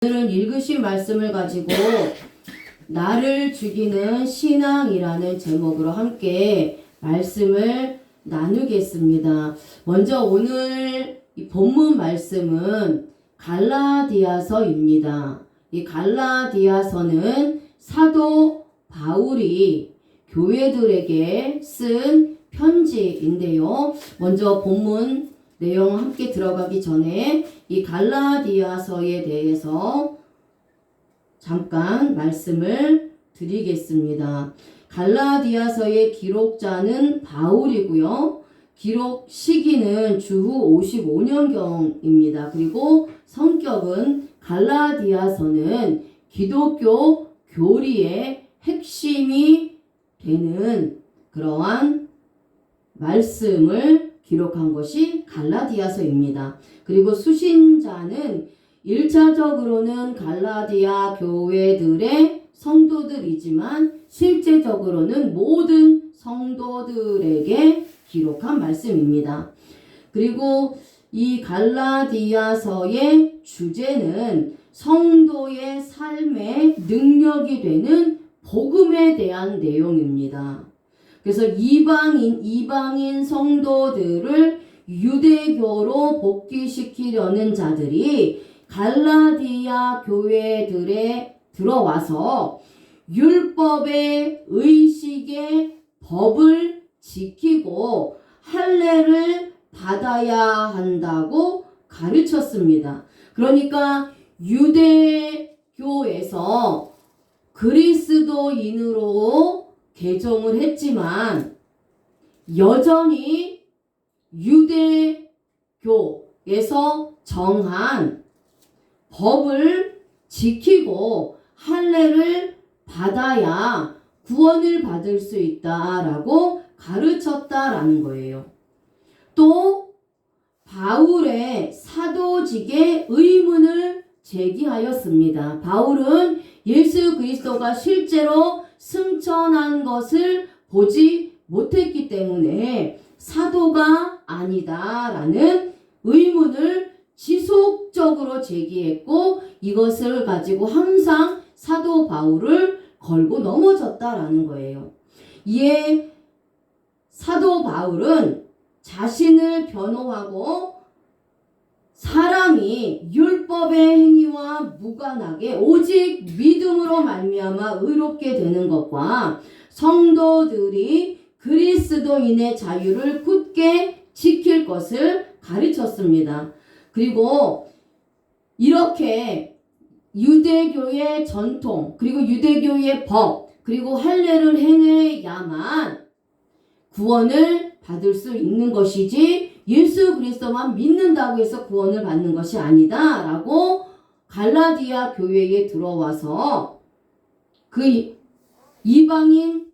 오늘은 읽으신 말씀을 가지고 나를 죽이는 신앙이라는 제목으로 함께 말씀을 나누겠습니다. 먼저 오늘 이 본문 말씀은 갈라디아서입니다. 이 갈라디아서는 사도 바울이 교회들에게 쓴 편지인데요. 먼저 본문 내용 함께 들어가기 전에 이 갈라디아서에 대해서 잠깐 말씀을 드리겠습니다. 갈라디아서의 기록자는 바울이고요. 기록 시기는 주후 55년경입니다. 그리고 성격은 갈라디아서는 기독교 교리의 핵심이 되는 그러한 말씀을 기록한 것이 갈라디아서입니다. 그리고 수신자는 1차적으로는 갈라디아 교회들의 성도들이지만 실제적으로는 모든 성도들에게 기록한 말씀입니다. 그리고 이 갈라디아서의 주제는 성도의 삶의 능력이 되는 복음에 대한 내용입니다. 그래서 이방인 성도들을 유대교로 복귀시키려는 자들이 갈라디아 교회들에 들어와서 율법의 의식의 법을 지키고 할례를 받아야 한다고 가르쳤습니다. 그러니까 유대교에서 그리스도인으로 개종을 했지만 여전히 유대교에서 정한 법을 지키고 할례를 받아야 구원을 받을 수 있다라고 가르쳤다라는 거예요. 또 바울의 사도직의 의문을 제기하였습니다. 바울은 예수 그리스도가 실제로 승천한 것을 보지 못했기 때문에 사도가 아니다라는 의문을 지속적으로 제기했고 이것을 가지고 항상 사도 바울을 걸고 넘어졌다라는 거예요. 이에 사도 바울은 자신을 변호하고 사람이 율법의 행위와 무관하게 오직 믿음으로 말미암아 의롭게 되는 것과 성도들이 그리스도인의 자유를 굳게 지킬 것을 가르쳤습니다. 그리고 이렇게 유대교의 전통, 그리고 유대교의 법, 그리고 할례를 행해야만 구원을 받을 수 있는 것이지 예수 그리스도만 믿는다고 해서 구원을 받는 것이 아니다 라고 갈라디아 교회에 들어와서 그 이방인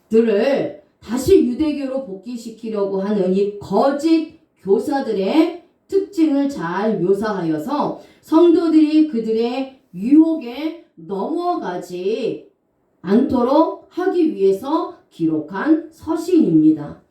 성도들을 다시 유대교로 복귀시키려고 하는 이 거짓 교사들의 특징을 잘 묘사하여서 성도들이 그들의 유혹에 넘어가지 않도록 하기 위해서 기록한 서신입니다.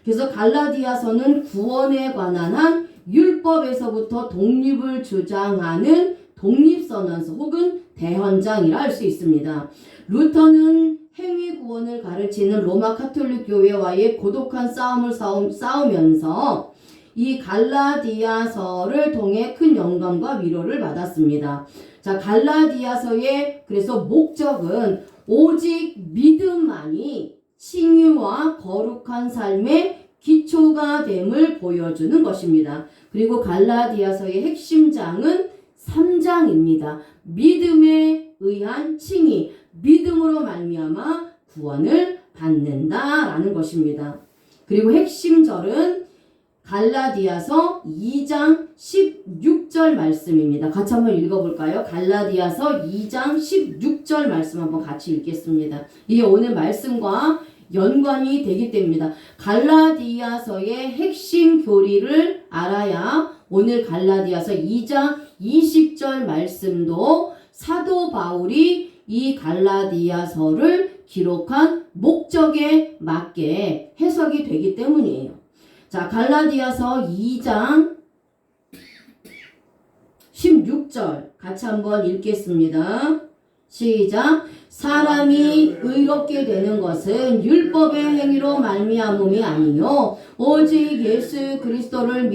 그래서 갈라디아서는 구원에 관한 한 율법에서부터 독립을 주장하는 독립선언서 혹은 대헌장이라 할 수 있습니다. 루터는 행위 구원을 가르치는 로마 카톨릭 교회와의 고독한 싸움을 싸우면서 이 갈라디아서를 통해 큰 영감과 위로를 받았습니다. 자, 갈라디아서의 그래서 목적은 오직 믿음만이 칭의와 거룩한 삶의 기초가 됨을 보여주는 것입니다. 그리고 갈라디아서의 핵심장은 3장입니다. 믿음에 의한 칭의, 믿음으로 말미암아 구원을 받는다라는 것입니다. 그리고 핵심절은 갈라디아서 2장 16절 말씀입니다. 같이 한번 읽어볼까요? 갈라디아서 2장 16절 말씀 한번 같이 읽겠습니다. 이게 오늘 말씀과 연관이 되기 때문입니다. 갈라디아서의 핵심 교리를 알아야 오늘 갈라디아서 2장 20절 말씀도 사도 바울이 이 갈라디아서를 기록한 목적에 맞게 해석이 되기 때문이에요. 자, 갈라디아서 2장 16절 같이 한번 읽겠습니다. 시작. 사람이 의롭게 되는 것은 율법의 행위로 말미암음이 아니요 오직 예수 그리스도를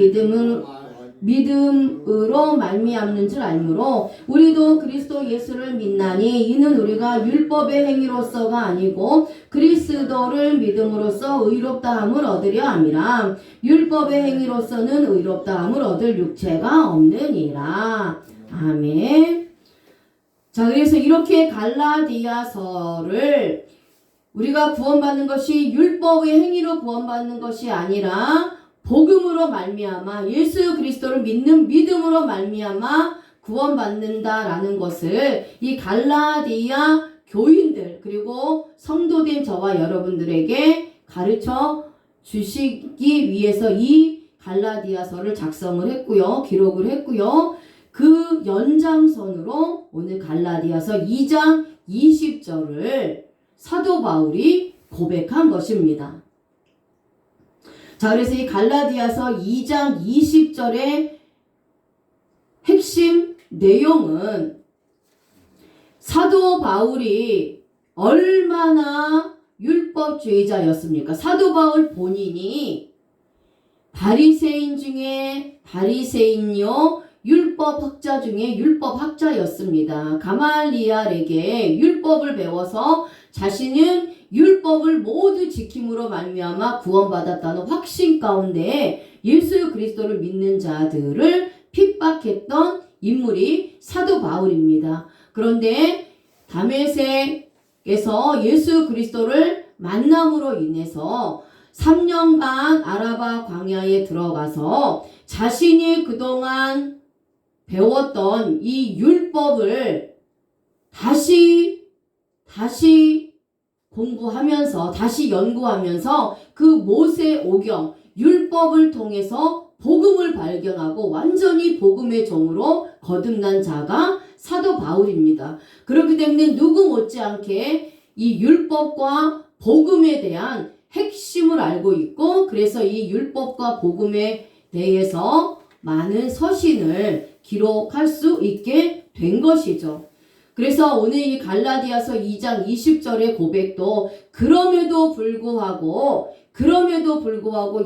믿음으로 말미암는 줄 알므로 우리도 그리스도 예수를 믿나니 이는 우리가 율법의 행위로서가 아니고 그리스도를 믿음으로써 의롭다함을 얻으려 함이라. 율법의 행위로서는 의롭다함을 얻을 육체가 없느니라. 아멘. 자, 그래서 이렇게 갈라디아서를 우리가 구원받는 것이 율법의 행위로 구원받는 것이 아니라 복음으로 말미암아 예수 그리스도를 믿는 믿음으로 말미암아 구원받는다라는 것을 이 갈라디아 교인들 그리고 성도된 저와 여러분들에게 가르쳐 주시기 위해서 이 갈라디아서를 작성을 했고요. 기록을 했고요. 그 연장선으로 오늘 갈라디아서 2장 20절을 사도 바울이 고백한 것입니다. 자, 그래서 이 갈라디아서 2장 20절의 핵심 내용은 사도 바울이 얼마나 율법주의자였습니까? 사도 바울 본인이 바리새인 중에 바리새인요 율법학자 중에 율법학자였습니다. 가말리알에게 율법을 배워서 자신은 율법을 모두 지킴으로 말미암아 구원받았다는 확신 가운데 예수 그리스도를 믿는 자들을 핍박했던 인물이 사도 바울입니다. 그런데 다메섹에서 예수 그리스도를 만남으로 인해서 3년간 아라바 광야에 들어가서 자신이 그동안 배웠던 이 율법을 다시 공부하면서 다시 연구하면서 그 모세오경 율법을 통해서 복음을 발견하고 완전히 복음의 종으로 거듭난 자가 사도 바울입니다. 그렇기 때문에 누구 못지않게 이 율법과 복음에 대한 핵심을 알고 있고 그래서 이 율법과 복음에 대해서 많은 서신을 기록할 수 있게 된 것이죠. 그래서 오늘 이 갈라디아서 2장 20절의 고백도 그럼에도 불구하고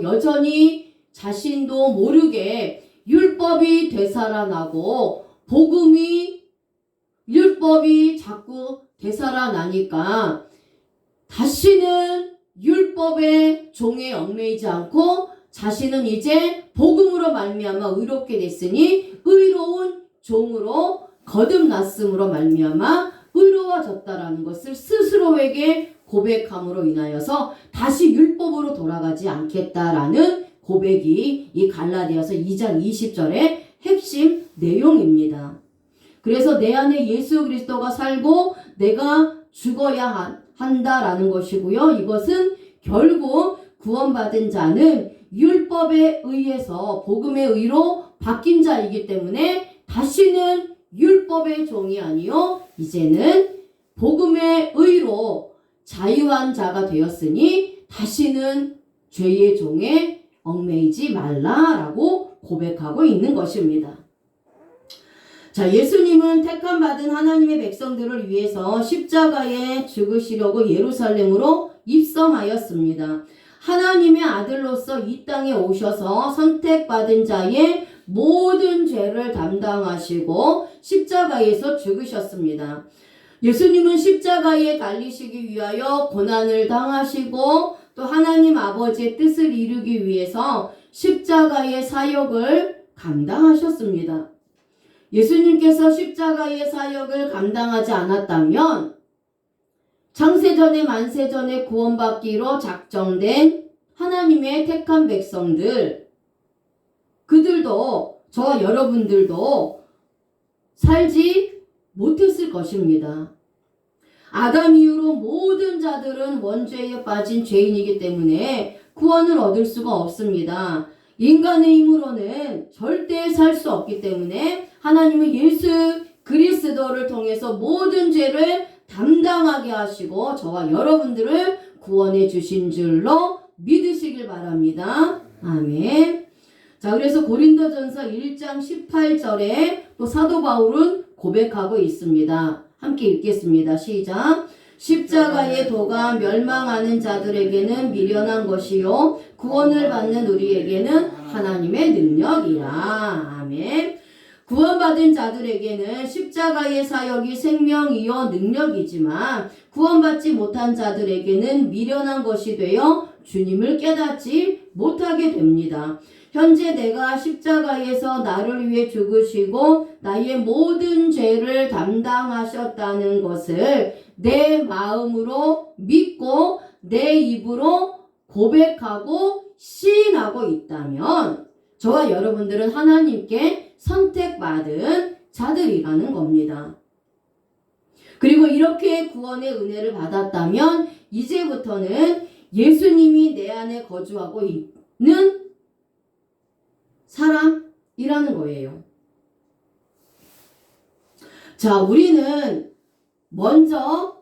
여전히 자신도 모르게 율법이 되살아나고 율법이 자꾸 되살아나니까 다시는 율법의 종에 얽매이지 않고 자신은 이제 복음으로 말미암아 의롭게 됐으니 의로운 종으로 거듭났음으로 말미암아 의로워졌다라는 것을 스스로에게 고백함으로 인하여서 다시 율법으로 돌아가지 않겠다라는 고백이 이 갈라디아서 2장 20절의 핵심 내용입니다. 그래서 내 안에 예수 그리스도가 살고 내가 죽어야 한다라는 것이고요. 이것은 결국 구원받은 자는 율법에 의해서 복음의 의로 바뀐 자이기 때문에 다시는 율법의 종이 아니요 이제는 복음의 의로 자유한 자가 되었으니 다시는 죄의 종에 얽매이지 말라라고 고백하고 있는 것입니다. 자, 예수님은 택함받은 하나님의 백성들을 위해서 십자가에 죽으시려고 예루살렘으로 입성하였습니다. 하나님의 아들로서 이 땅에 오셔서 선택받은 자의 모든 죄를 담당하시고 십자가에서 죽으셨습니다. 예수님은 십자가에 달리시기 위하여 고난을 당하시고 또 하나님 아버지의 뜻을 이루기 위해서 십자가의 사역을 감당하셨습니다. 예수님께서 십자가의 사역을 감당하지 않았다면 창세전에 만세전에 구원받기로 작정된 하나님의 택한 백성들 그들도 저와 여러분들도 살지 못했을 것입니다. 아담 이후로 모든 자들은 원죄에 빠진 죄인이기 때문에 구원을 얻을 수가 없습니다. 인간의 힘으로는 절대 살 수 없기 때문에 하나님은 예수 그리스도를 통해서 모든 죄를 담당하게 하시고 저와 여러분들을 구원해 주신 줄로 믿으시길 바랍니다. 아멘. 자, 그래서 고린도전서 1장 18절에 또 사도 바울은 고백하고 있습니다. 함께 읽겠습니다. 시작. 십자가의 도가 멸망하는 자들에게는 미련한 것이요 구원을 받는 우리에게는 하나님의 능력이라. 아멘. 구원받은 자들에게는 십자가의 사역이 생명이요 능력이지만 구원받지 못한 자들에게는 미련한 것이 되어 주님을 깨닫지 못하게 됩니다. 현재 내가 십자가에서 나를 위해 죽으시고 나의 모든 죄를 담당하셨다는 것을 내 마음으로 믿고 내 입으로 고백하고 시인하고 있다면 저와 여러분들은 하나님께 선택받은 자들이라는 겁니다. 그리고 이렇게 구원의 은혜를 받았다면 이제부터는 예수님이 내 안에 거주하고 있는 사람이라는 거예요. 자, 우리는 먼저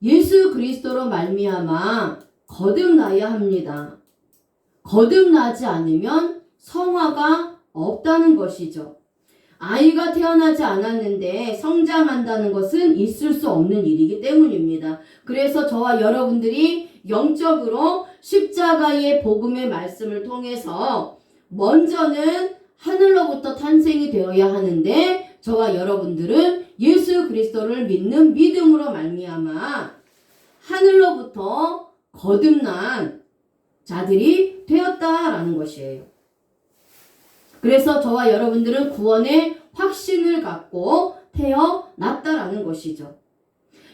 예수 그리스도로 말미암아 거듭나야 합니다. 거듭나지 않으면 성화가 없다는 것이죠. 아이가 태어나지 않았는데 성장한다는 것은 있을 수 없는 일이기 때문입니다. 그래서 저와 여러분들이 영적으로 십자가의 복음의 말씀을 통해서 먼저는 하늘로부터 탄생이 되어야 하는데 저와 여러분들은 예수 그리스도를 믿는 믿음으로 말미암아 하늘로부터 거듭난 자들이 되었다라는 것이에요. 그래서 저와 여러분들은 구원의 확신을 갖고 태어났다라는 것이죠.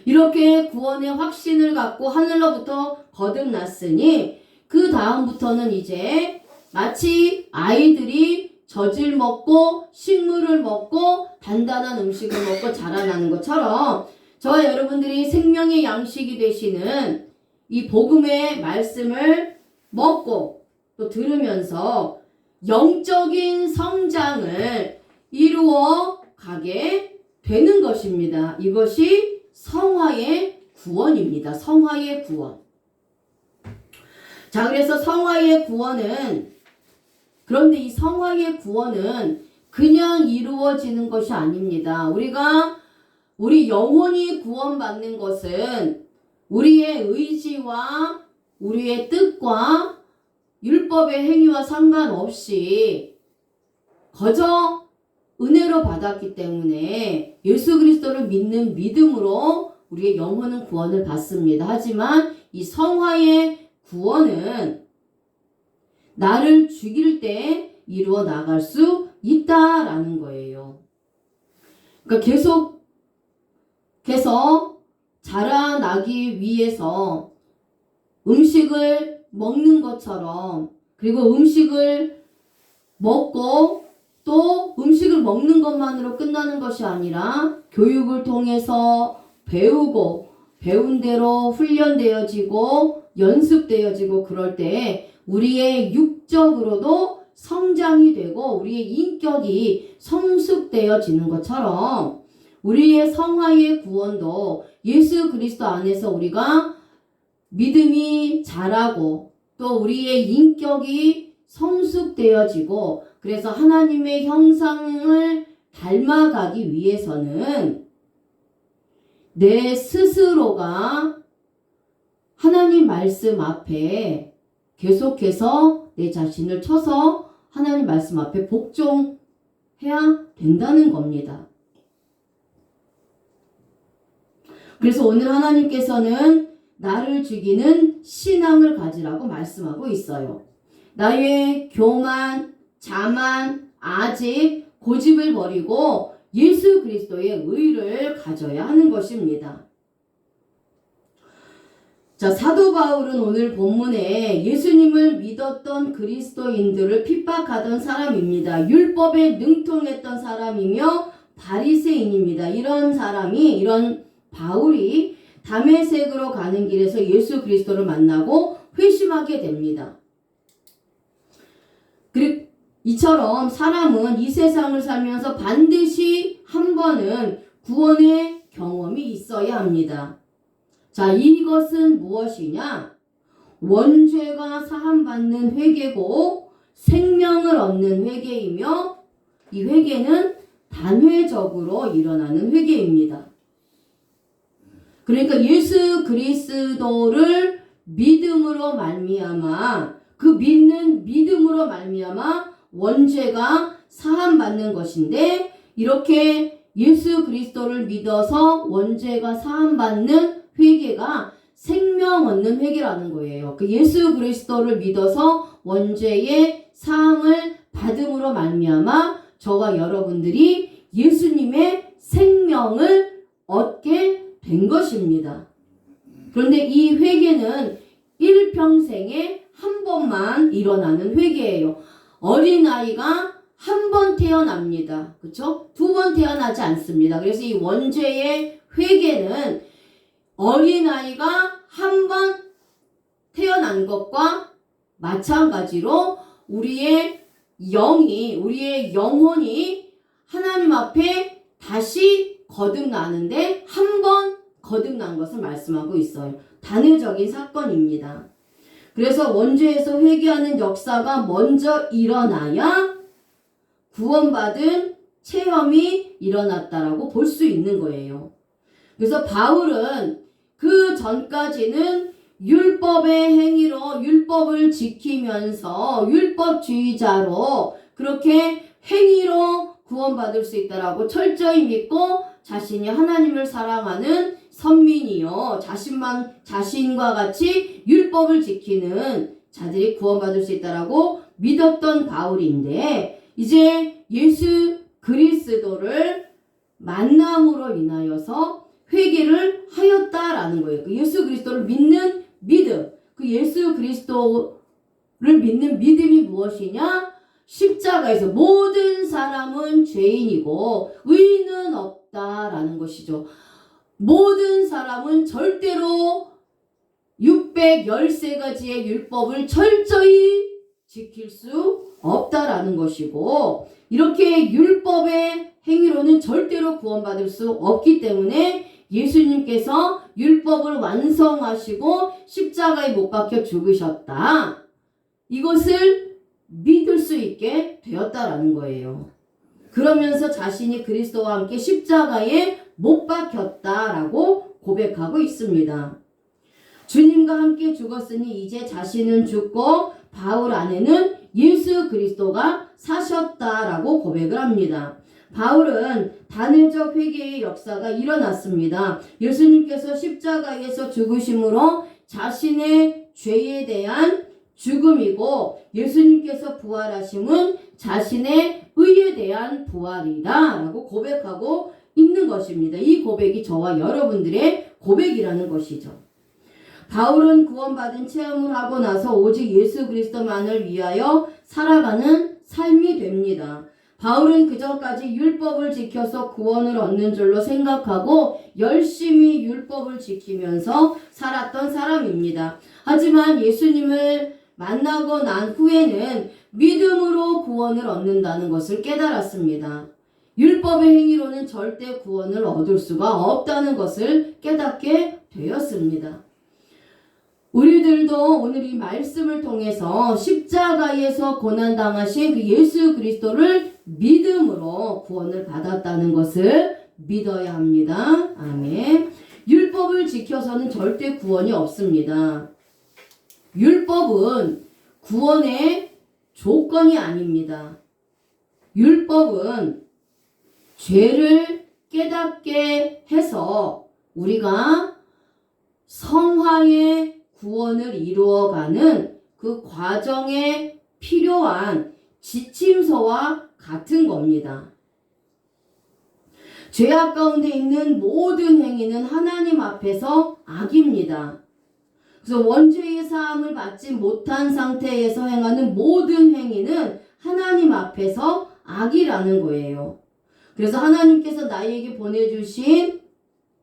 이렇게 구원의 확신을 갖고 하늘로부터 거듭났으니 그 다음부터는 이제 마치 아이들이 젖을 먹고 식물을 먹고 단단한 음식을 먹고 자라나는 것처럼 저와 여러분들이 생명의 양식이 되시는 이 복음의 말씀을 먹고 또 들으면서 영적인 성장을 이루어 가게 되는 것입니다. 이것이 성화의 구원입니다. 성화의 구원. 자, 그래서 성화의 구원은, 그런데 이 성화의 구원은 그냥 이루어지는 것이 아닙니다. 우리 영혼이 구원받는 것은 우리의 의지와 우리의 뜻과 율법의 행위와 상관없이 거저 은혜로 받았기 때문에 예수 그리스도를 믿는 믿음으로 우리의 영혼은 구원을 받습니다. 하지만 이 성화의 구원은 나를 죽일 때 이루어 나갈 수 있다라는 거예요. 그러니까 계속해서 자라나기 위해서 음식을 먹는 것처럼, 그리고 음식을 먹고 또 음식을 먹는 것만으로 끝나는 것이 아니라 교육을 통해서 배우고 배운 대로 훈련되어지고 연습되어지고 그럴 때 우리의 육적으로도 성장이 되고 우리의 인격이 성숙되어지는 것처럼 우리의 성화의 구원도 예수 그리스도 안에서 우리가 믿음이 자라고 또 우리의 인격이 성숙되어지고 그래서 하나님의 형상을 닮아가기 위해서는 내 스스로가 하나님 말씀 앞에 계속해서 내 자신을 쳐서 하나님 말씀 앞에 복종해야 된다는 겁니다. 그래서 오늘 하나님께서는 나를 죽이는 신앙을 가지라고 말씀하고 있어요. 나의 교만, 자만, 아집, 고집을 버리고 예수 그리스도의 의를 가져야 하는 것입니다. 자, 사도 바울은 오늘 본문에 예수님을 믿었던 그리스도인들을 핍박하던 사람입니다. 율법에 능통했던 사람이며 바리새인입니다. 이런 바울이 다메섹으로 가는 길에서 예수 그리스도를 만나고 회심하게 됩니다. 그리고 이처럼 사람은 이 세상을 살면서 반드시 한 번은 구원의 경험이 있어야 합니다. 자, 이것은 무엇이냐? 원죄가 사함받는 회개고 생명을 얻는 회개이며 이 회개는 단회적으로 일어나는 회개입니다. 그러니까 예수 그리스도를 믿음으로 말미암아 그 믿는 믿음으로 말미암아 원죄가 사함받는 것인데 이렇게 예수 그리스도를 믿어서 원죄가 사함받는 회개가 생명 얻는 회개라는 거예요. 그 예수 그리스도를 믿어서 원죄의 사함을 받음으로 말미암아 저와 여러분들이 예수님의 생명을 얻게 된 것입니다. 그런데 이 회개는 일평생에 한 번만 일어나는 회개예요. 어린아이가 한 번 태어납니다. 그렇죠? 두 번 태어나지 않습니다. 그래서 이 원죄의 회개는 어린아이가 한 번 태어난 것과 마찬가지로 우리의 영혼이 하나님 앞에 다시 거듭나는데 한 번 거듭난 것을 말씀하고 있어요. 단회적인 사건입니다. 그래서 원죄에서 회개하는 역사가 먼저 일어나야 구원받은 체험이 일어났다라고 볼 수 있는 거예요. 그래서 바울은 그 전까지는 율법의 행위로 율법을 지키면서 율법주의자로 그렇게 행위로 구원받을 수 있다라고 철저히 믿고 자신이 하나님을 사랑하는 선민이요 자신과 같이 율법을 지키는 자들이 구원받을 수 있다라고 믿었던 바울인데 이제 예수 그리스도를 만남으로 인하여서 회개를 하였다라는 거예요. 그 예수 그리스도를 믿는 믿음, 그 예수 그리스도를 믿는 믿음이 무엇이냐? 십자가에서 모든 사람은 죄인이고 의인은 없다라는 것이죠. 모든 사람은 절대로 613가지의 율법을 철저히 지킬 수 없다라는 것이고 이렇게 율법의 행위로는 절대로 구원받을 수 없기 때문에 예수님께서 율법을 완성하시고 십자가에 못 박혀 죽으셨다. 이것을 믿을 수 있게 되었다라는 거예요. 그러면서 자신이 그리스도와 함께 십자가에 못 박혔다라고 고백하고 있습니다. 주님과 함께 죽었으니 이제 자신은 죽고 바울 안에는 예수 그리스도가 사셨다라고 고백을 합니다. 바울은 단회적 회개의 역사가 일어났습니다. 예수님께서 십자가에서 죽으심으로 자신의 죄에 대한 죽음이고 예수님께서 부활하심은 자신의 의에 대한 부활이다 라고 고백하고 있는 것입니다. 이 고백이 저와 여러분들의 고백이라는 것이죠. 바울은 구원받은 체험을 하고 나서 오직 예수 그리스도만을 위하여 살아가는 삶이 됩니다. 바울은 그전까지 율법을 지켜서 구원을 얻는 줄로 생각하고 열심히 율법을 지키면서 살았던 사람입니다. 하지만 예수님을 만나고 난 후에는 믿음으로 구원을 얻는다는 것을 깨달았습니다. 율법의 행위로는 절대 구원을 얻을 수가 없다는 것을 깨닫게 되었습니다. 우리들도 오늘 이 말씀을 통해서 십자가에서 고난당하신 그 예수 그리스도를 믿음으로 구원을 받았다는 것을 믿어야 합니다. 아멘. 율법을 지켜서는 절대 구원이 없습니다. 율법은 구원의 조건이 아닙니다. 율법은 죄를 깨닫게 해서 우리가 성화의 구원을 이루어가는 그 과정에 필요한 지침서와 같은 겁니다. 죄악 가운데 있는 모든 행위는 하나님 앞에서 악입니다. 그래서 원죄의 사함을 받지 못한 상태에서 행하는 모든 행위는 하나님 앞에서 악이라는 거예요. 그래서 하나님께서 나에게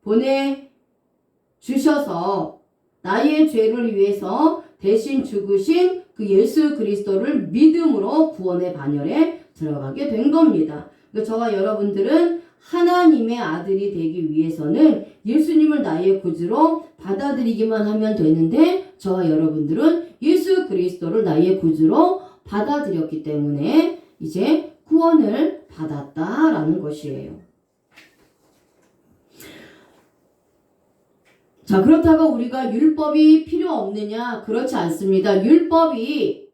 보내주셔서 나의 죄를 위해서 대신 죽으신 그 예수 그리스도를 믿음으로 구원의 반열에 들어가게 된 겁니다. 저와 여러분들은 하나님의 아들이 되기 위해서는 예수님을 나의 구주로 받아들이기만 하면 되는데 저와 여러분들은 예수 그리스도를 나의 구주로 받아들였기 때문에 이제 구원을 받았다라는 것이에요. 자, 그렇다고 우리가 율법이 필요 없느냐? 그렇지 않습니다. 율법이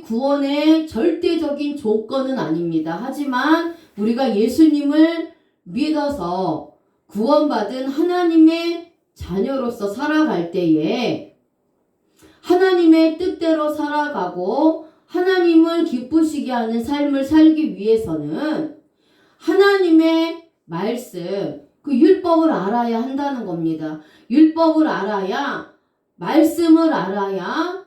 구원의 절대적인 조건은 아닙니다. 하지만 우리가 예수님을 믿어서 구원받은 하나님의 자녀로서 살아갈 때에 하나님의 뜻대로 살아가고 하나님을 기쁘시게 하는 삶을 살기 위해서는 하나님의 말씀, 그 율법을 알아야 한다는 겁니다. 율법을 알아야, 말씀을 알아야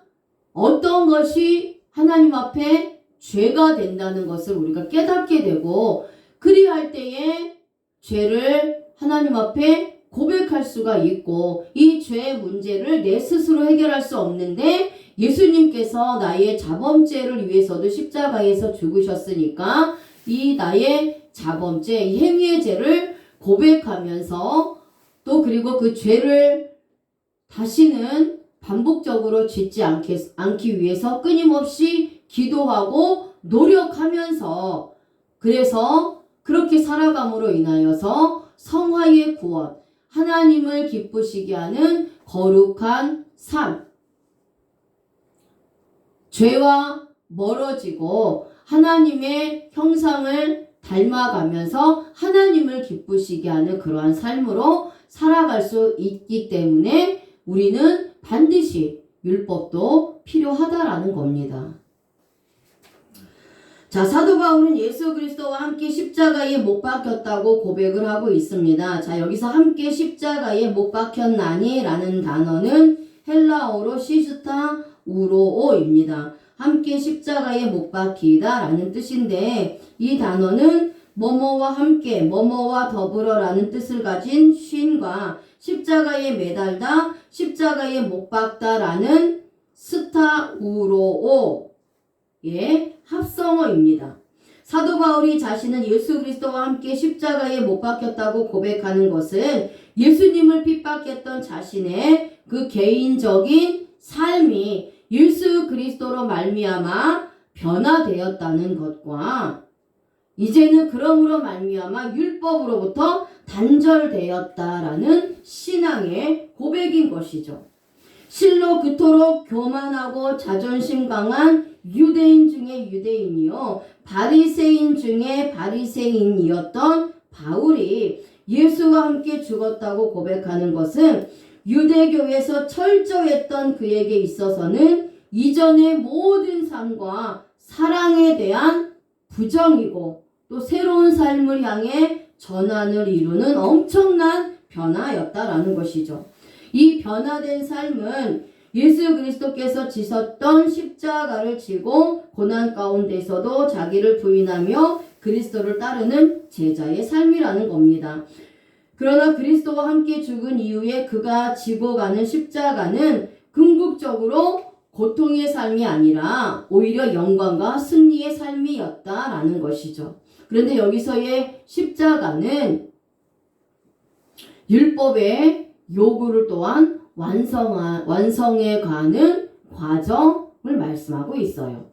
어떤 것이 하나님 앞에 죄가 된다는 것을 우리가 깨닫게 되고, 그리할 때에 죄를 하나님 앞에 고백할 수가 있고, 이 죄의 문제를 내 스스로 해결할 수 없는데 예수님께서 나의 자범죄를 위해서도 십자가에서 죽으셨으니까 이 나의 자범죄, 이 행위의 죄를 고백하면서 또 그리고 그 죄를 다시는 반복적으로 짓지 않기 위해서 끊임없이 기도하고 노력하면서, 그래서 그렇게 살아감으로 인하여서 성화의 구원, 하나님을 기쁘시게 하는 거룩한 삶, 죄와 멀어지고 하나님의 형상을 닮아가면서 하나님을 기쁘시게 하는 그러한 삶으로 살아갈 수 있기 때문에 우리는 반드시 율법도 필요하다라는 겁니다. 자, 사도 바울은 예수 그리스도와 함께 십자가에 못 박혔다고 고백을 하고 있습니다. 자, 여기서 함께 십자가에 못 박혔나니 라는 단어는 헬라어로 시스타 우로오입니다. 함께 십자가에 못 박히다 라는 뜻인데, 이 단어는 뭐뭐와 함께, 뭐뭐와 더불어 라는 뜻을 가진 쉰과 십자가에 매달다, 십자가에 못 박다 라는 스타우로오의 합성어입니다. 사도 바울이 자신은 예수 그리스도와 함께 십자가에 못 박혔다고 고백하는 것은 예수님을 핍박했던 자신의 그 개인적인 삶이 예수 그리스도로 말미암아 변화되었다는 것과 이제는 그러므로 말미암아 율법으로부터 단절되었다라는 신앙의 고백인 것이죠. 실로 그토록 교만하고 자존심 강한 유대인 중에 유대인이요 바리새인 중에 바리새인이었던 바울이 예수와 함께 죽었다고 고백하는 것은 유대교에서 철저했던 그에게 있어서는 이전의 모든 삶과 사랑에 대한 부정이고 또 새로운 삶을 향해 전환을 이루는 엄청난 변화였다라는 것이죠. 이 변화된 삶은 예수 그리스도께서 지셨던 십자가를 지고 고난 가운데서도 자기를 부인하며 그리스도를 따르는 제자의 삶이라는 겁니다. 그러나 그리스도와 함께 죽은 이후에 그가 지고 가는 십자가는 궁극적으로 고통의 삶이 아니라 오히려 영광과 승리의 삶이었다라는 것이죠. 그런데 여기서의 십자가는 율법의 요구를 또한 완성해 가는 과정을 말씀하고 있어요.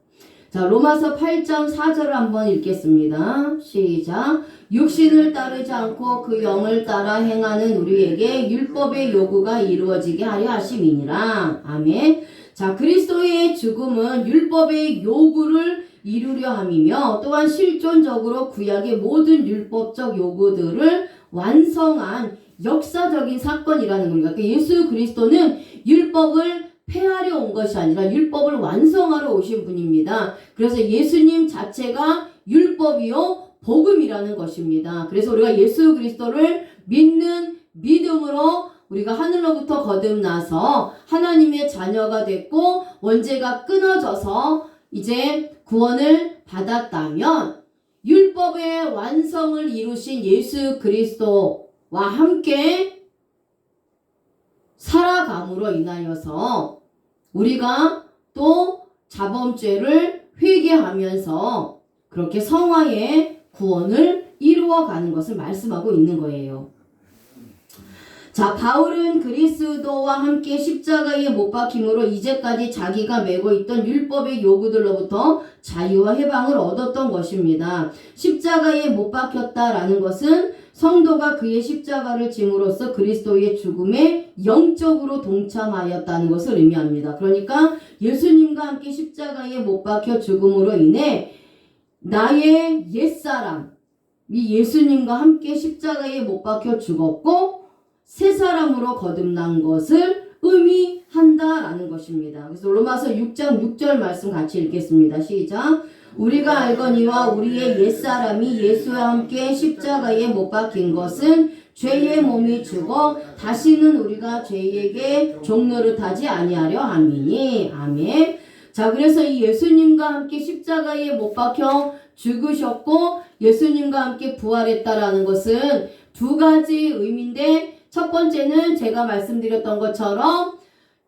자, 로마서 8장 4절을 한번 읽겠습니다. 시작. 육신을 따르지 않고 그 영을 따라 행하는 우리에게 율법의 요구가 이루어지게 하려 하심이니라. 아멘. 자, 그리스도의 죽음은 율법의 요구를 이루려 함이며 또한 실존적으로 구약의 모든 율법적 요구들을 완성한 역사적인 사건이라는 겁니다. 그러니까 예수 그리스도는 율법을 폐하려 온 것이 아니라 율법을 완성하러 오신 분입니다. 그래서 예수님 자체가 율법이요 복음이라는 것입니다. 그래서 우리가 예수 그리스도를 믿는 믿음으로 우리가 하늘로부터 거듭나서 하나님의 자녀가 됐고 원죄가 끊어져서 이제 구원을 받았다면 율법의 완성을 이루신 예수 그리스도와 함께 살아감으로 인하여서 우리가 또 자범죄를 회개하면서 그렇게 성화의 구원을 이루어가는 것을 말씀하고 있는 거예요. 자, 바울은 그리스도와 함께 십자가에 못 박힘으로 이제까지 자기가 메고 있던 율법의 요구들로부터 자유와 해방을 얻었던 것입니다. 십자가에 못 박혔다라는 것은 성도가 그의 십자가를 짐으로써 그리스도의 죽음에 영적으로 동참하였다는 것을 의미합니다. 그러니까 예수님과 함께 십자가에 못 박혀 죽음으로 인해 나의 옛사람, 이 예수님과 함께 십자가에 못 박혀 죽었고 새 사람으로 거듭난 것을 의미한다라는 것입니다. 그래서 로마서 6장 6절 말씀 같이 읽겠습니다. 시작. 우리가 알거니와 우리의 옛사람이 예수와 함께 십자가에 못 박힌 것은 죄의 몸이 죽어 다시는 우리가 죄에게 종노릇하지 아니하려 함이니. 아멘. 자, 그래서 이 예수님과 함께 십자가에 못 박혀 죽으셨고 예수님과 함께 부활했다라는 것은 두 가지 의미인데, 첫 번째는 제가 말씀드렸던 것처럼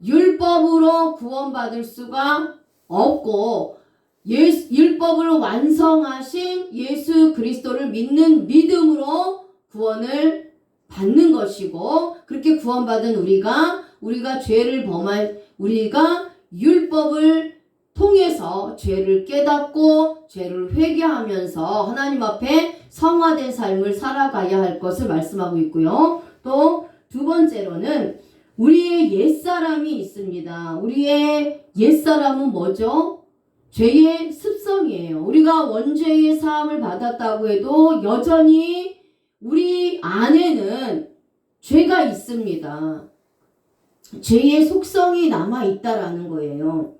율법으로 구원받을 수가 없고 율법을 완성하신 예수 그리스도를 믿는 믿음으로 구원을 받는 것이고, 그렇게 구원받은 우리가 죄를 범할 우리가 율법을 통해서 죄를 깨닫고 죄를 회개하면서 하나님 앞에 성화된 삶을 살아가야 할 것을 말씀하고 있고요. 또 두 번째로는 우리의 옛사람이 있습니다. 우리의 옛사람은 뭐죠? 죄의 습성이에요. 우리가 원죄의 사함을 받았다고 해도 여전히 우리 안에는 죄가 있습니다. 죄의 속성이 남아있다라는 거예요.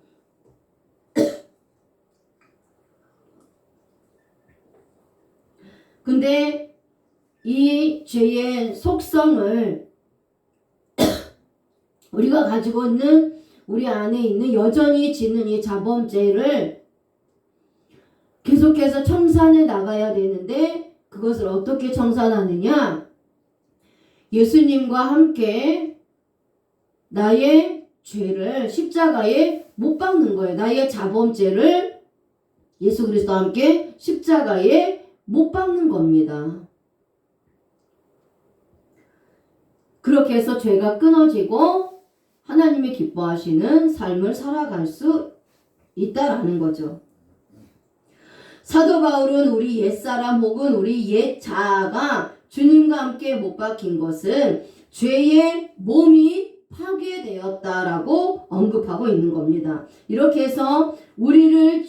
근데 이 죄의 속성을 우리가 가지고 있는 우리 안에 있는 여전히 짓는 이 자범죄를 계속해서 청산해 나가야 되는데, 그것을 어떻게 청산하느냐? 예수님과 함께 나의 죄를 십자가에 못 박는 거예요. 나의 자범죄를 예수 그리스도와 함께 십자가에 못 박는 겁니다. 그렇게 해서 죄가 끊어지고 하나님이 기뻐하시는 삶을 살아갈 수 있다라는 거죠. 사도 바울은 우리 옛사람 혹은 우리 옛 자아가 주님과 함께 못 박힌 것은 죄의 몸이 파괴되었다라고 언급하고 있는 겁니다. 이렇게 해서 우리를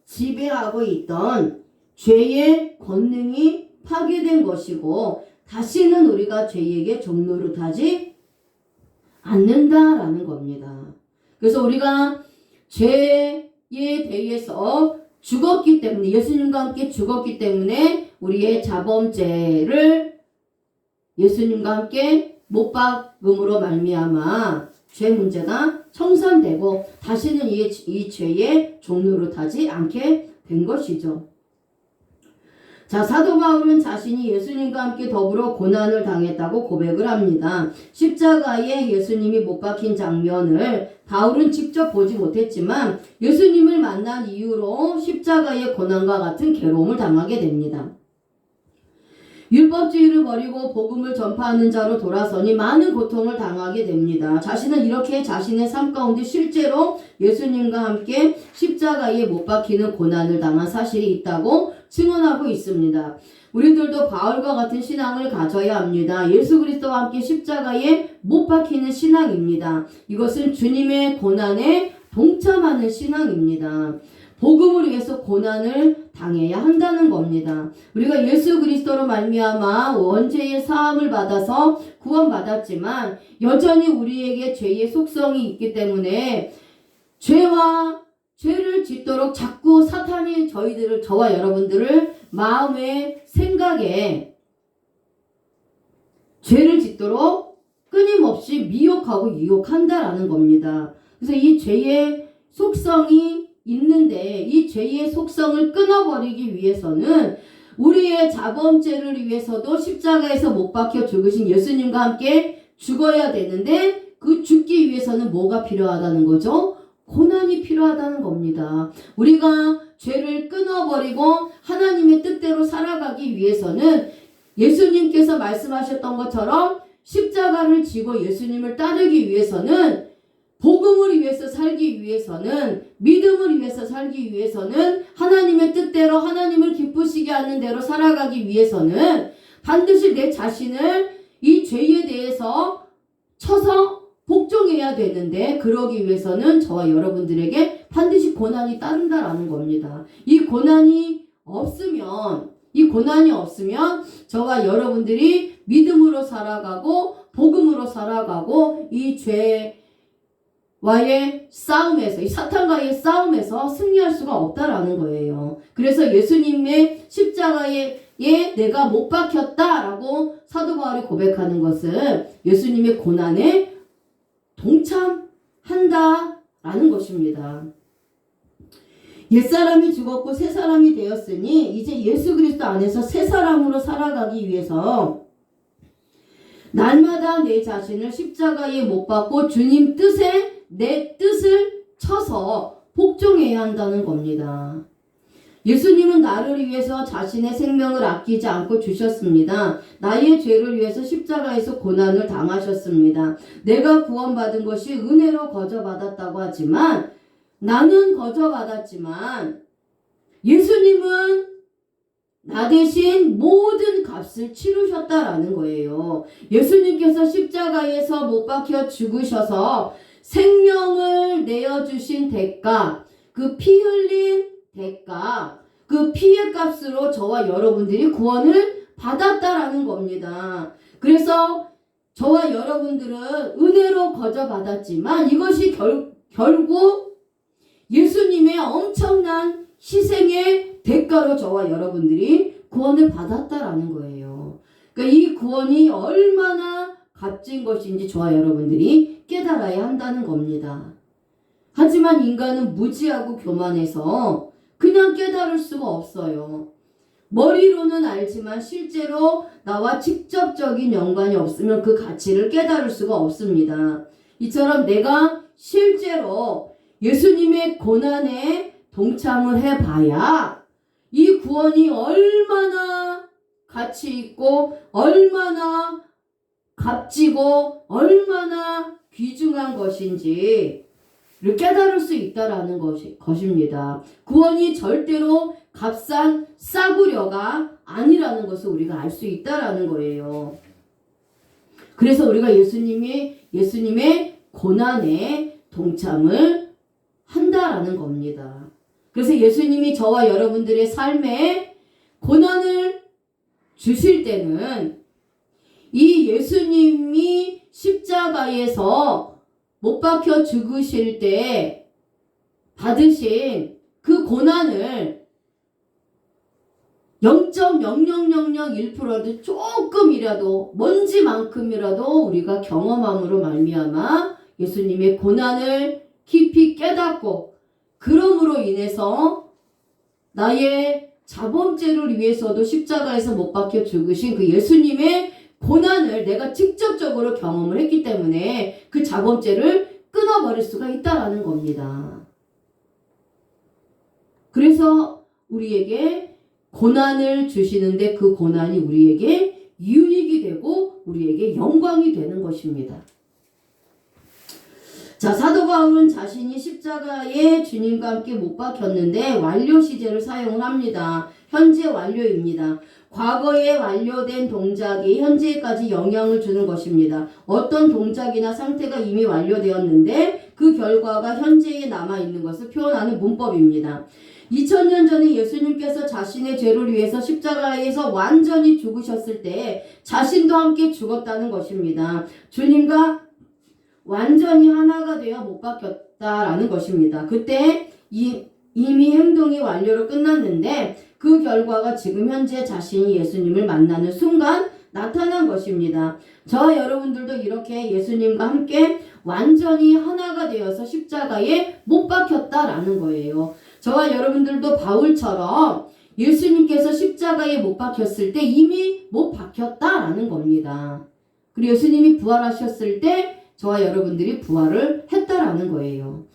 지배하고 있던 죄의 권능이 파괴된 것이고 다시는 우리가 죄에게 종노릇하지 않는다라는 겁니다. 그래서 우리가 죄에 대해서 죽었기 때문에, 예수님과 함께 죽었기 때문에 우리의 자범죄를 예수님과 함께 못 박음으로 말미암아 죄 문제가 청산되고 다시는 이 죄에 종노릇하지 않게 된 것이죠. 자, 사도 바울은 자신이 예수님과 함께 더불어 고난을 당했다고 고백을 합니다. 십자가에 예수님이 못 박힌 장면을 바울은 직접 보지 못했지만 예수님을 만난 이후로 십자가의 고난과 같은 괴로움을 당하게 됩니다. 율법주의를 버리고 복음을 전파하는 자로 돌아서니 많은 고통을 당하게 됩니다. 자신은 이렇게 자신의 삶 가운데 실제로 예수님과 함께 십자가에 못 박히는 고난을 당한 사실이 있다고 증언하고 있습니다. 우리들도 바울과 같은 신앙을 가져야 합니다. 예수 그리스도와 함께 십자가에 못 박히는 신앙입니다. 이것은 주님의 고난에 동참하는 신앙입니다. 복음을 위해서 고난을 당해야 한다는 겁니다. 우리가 예수 그리스도로 말미암아 원죄의 사함을 받아서 구원받았지만 여전히 우리에게 죄의 속성이 있기 때문에 죄를 짓도록 자꾸 사탄이 저와 여러분들을 마음의 생각에 죄를 짓도록 끊임없이 미혹하고 유혹한다라는 겁니다. 그래서 이 죄의 속성이 있는데 이 죄의 속성을 끊어버리기 위해서는 우리의 자범죄를 위해서도 십자가에서 못 박혀 죽으신 예수님과 함께 죽어야 되는데, 그 죽기 위해서는 뭐가 필요하다는 거죠? 고난이 필요하다는 겁니다. 우리가 죄를 끊어버리고 하나님의 뜻대로 살아가기 위해서는 예수님께서 말씀하셨던 것처럼 십자가를 지고 예수님을 따르기 위해서는, 복음을 위해서 살기 위해서는, 믿음을 위해서 살기 위해서는, 하나님의 뜻대로 하나님을 기쁘시게 하는 대로 살아가기 위해서는 반드시 내 자신을 이 죄에 대해서 쳐서 복종해야 되는데, 그러기 위해서는 저와 여러분들에게 반드시 고난이 따른다라는 겁니다. 이 고난이 없으면 저와 여러분들이 믿음으로 살아가고 복음으로 살아가고 이 죄와의 싸움에서, 이 사탄과의 싸움에서 승리할 수가 없다라는 거예요. 그래서 예수님의 십자가에 내가 못 박혔다라고 사도 바울이 고백하는 것은 예수님의 고난에 동참한다라는 것입니다. 옛사람이 죽었고 새 사람이 되었으니 이제 예수 그리스도 안에서 새 사람으로 살아가기 위해서 날마다 내 자신을 십자가에 못 박고 주님 뜻에 내 뜻을 쳐서 복종해야 한다는 겁니다. 예수님은 나를 위해서 자신의 생명을 아끼지 않고 주셨습니다. 나의 죄를 위해서 십자가에서 고난을 당하셨습니다. 내가 구원받은 것이 은혜로 거저받았다고 하지만, 나는 거저받았지만 예수님은 나 대신 모든 값을 치르셨다라는 거예요. 예수님께서 십자가에서 못 박혀 죽으셔서 생명을 내어주신 대가, 그 피 흘린 대가, 그 피의 값으로 저와 여러분들이 구원을 받았다라는 겁니다. 그래서 저와 여러분들은 은혜로 거저받았지만 이것이 결국 예수님의 엄청난 희생의 대가로 저와 여러분들이 구원을 받았다라는 거예요. 그러니까 이 구원이 얼마나 값진 것인지 저와 여러분들이 깨달아야 한다는 겁니다. 하지만 인간은 무지하고 교만해서 그냥 깨달을 수가 없어요. 머리로는 알지만 실제로 나와 직접적인 연관이 없으면 그 가치를 깨달을 수가 없습니다. 이처럼 내가 실제로 예수님의 고난에 동참을 해봐야 이 구원이 얼마나 가치 있고 얼마나 값지고 얼마나 귀중한 것인지를 깨달을 수 있다라는 것입니다. 구원이 절대로 값싼 싸구려가 아니라는 것을 우리가 알 수 있다라는 거예요. 그래서 우리가 예수님의 고난에 동참을 한다라는 겁니다. 그래서 예수님이 저와 여러분들의 삶에 고난을 주실 때는 이 예수님이 십자가에서 못 박혀 죽으실 때 받으신 그 고난을 0.0001%라도 조금이라도 먼지만큼이라도 우리가 경험함으로 말미암아 예수님의 고난을 깊이 깨닫고, 그럼으로 인해서 나의 자범죄를 위해서도 십자가에서 못 박혀 죽으신 그 예수님의 고난을 내가 직접적으로 경험을 했기 때문에 그 자범죄를 끊어버릴 수가 있다라는 겁니다. 그래서 우리에게 고난을 주시는데 그 고난이 우리에게 유익이 되고 우리에게 영광이 되는 것입니다. 자, 사도 바울은 자신이 십자가에 주님과 함께 못 박혔는데 완료 시제를 사용을 합니다. 현재 완료입니다. 과거에 완료된 동작이 현재까지 영향을 주는 것입니다. 어떤 동작이나 상태가 이미 완료되었는데 그 결과가 현재에 남아있는 것을 표현하는 문법입니다. 2000년 전에 예수님께서 자신의 죄를 위해서 십자가에서 완전히 죽으셨을 때 자신도 함께 죽었다는 것입니다. 주님과 완전히 하나가 되어 못 박혔다라는 것입니다. 그때 이미 행동이 완료로 끝났는데 그 결과가 지금 현재 자신이 예수님을 만나는 순간 나타난 것입니다. 저와 여러분들도 이렇게 예수님과 함께 완전히 하나가 되어서 십자가에 못 박혔다라는 거예요. 저와 여러분들도 바울처럼 예수님께서 십자가에 못 박혔을 때 이미 못 박혔다라는 겁니다. 그리고 예수님이 부활하셨을 때 저와 여러분들이 부활을 했다라는 거예요.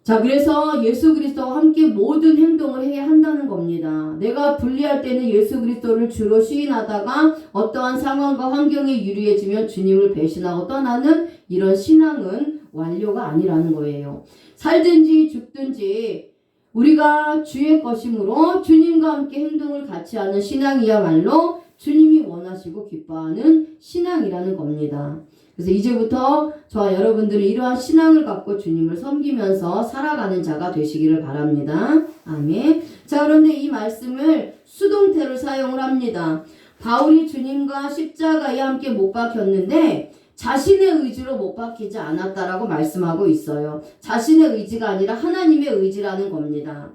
자, 그래서 예수 그리스도와 함께 모든 행동을 해야 한다는 겁니다. 내가 분리할 때는 예수 그리스도를 주로 시인하다가 어떠한 상황과 환경에 유리해지면 주님을 배신하고 떠나는 이런 신앙은 완료가 아니라는 거예요. 살든지 죽든지 우리가 주의 것이므로 주님과 함께 행동을 같이 하는 신앙이야말로 주님이 원하시고 기뻐하는 신앙이라는 겁니다. 그래서 이제부터 저와 여러분들은 이러한 신앙을 갖고 주님을 섬기면서 살아가는 자가 되시기를 바랍니다. 아멘. 자, 그런데 이 말씀을 수동태를 사용을 합니다. 바울이 주님과 십자가에 함께 못 박혔는데 자신의 의지로 못 박히지 않았다라고 말씀하고 있어요. 자신의 의지가 아니라 하나님의 의지라는 겁니다.